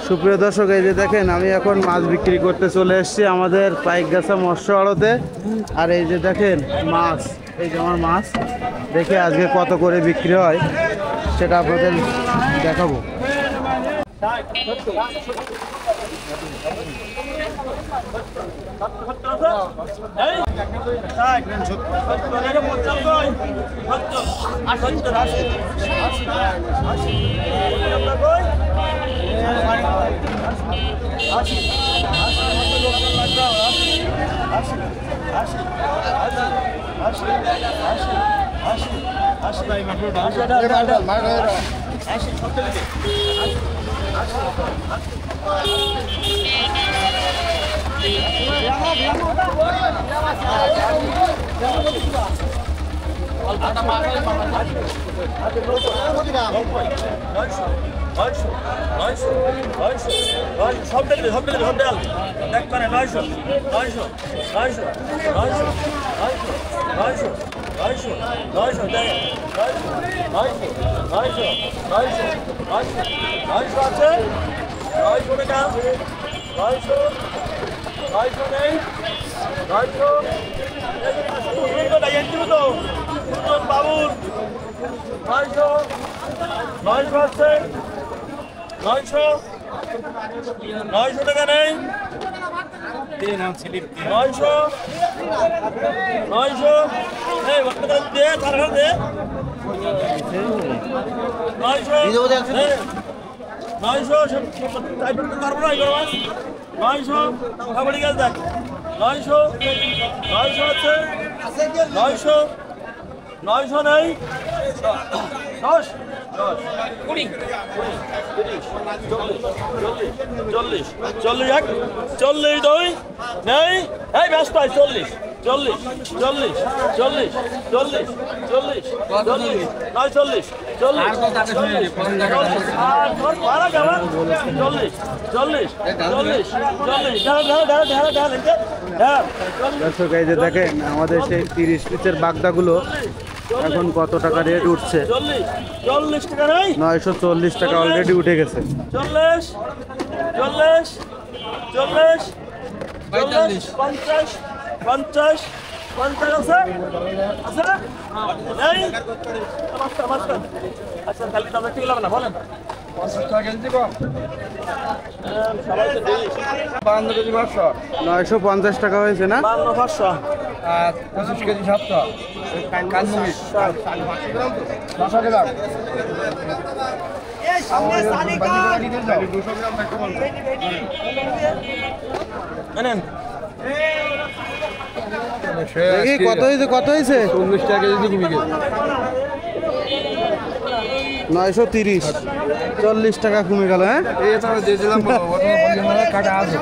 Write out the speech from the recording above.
সুপ্রিয় দর্শক, এই যে দেখেন আমি এখন মাছ বিক্রি করতে চলে এসেছি আমাদের পাইকগাছা মৎস্য আড়তে। আর এই যে দেখেন মাছ, এই যে আমার মাছ দেখে আজকে কত করে বিক্রি হয় সেটা আপনাদের দেখাবো। সব ডাল দেখ করে 900 আছে 900 টাকা 900 নেই 900 তো বাবুর 900 আছে 900 টাকা নেই 900 এই বাচ্চাটা দে তার দে 900 টাইপের তো পারবো না এগুলো 900 খাবারই গাছ দেখ 900 আছে 900 নেই 10 20 40 এক 40 দুই নেই এই ব্যস্ত 40 দর্শক, এই যে দেখেন আমাদের সেই 30 পিসের বাগদাগুলো এখন কত টাকা রেট উঠছে। 40 টাকা নেই 940 টাকা অলরেডি উঠে গেছে। 40 50 আছে নেই আচ্ছা তাহলে তো আমরা ঠিক লাগবে না বলেন 50 টাকা কেজি কম 52 কেজি 950 টাকা হয়েছে না? 52 আর 25 কেজি 700 কানমুড়ি 10 গ্রাম এই সামনে সালিকা 200 গ্রাম রাখতে বলবো নেন দেখি কত হয়েছে 19 টাকা কেজি কমে গেছে 930 40 টাকা কমে গেল। হ্যাঁ, এই তো দিয়েছিলাম কাটা আছে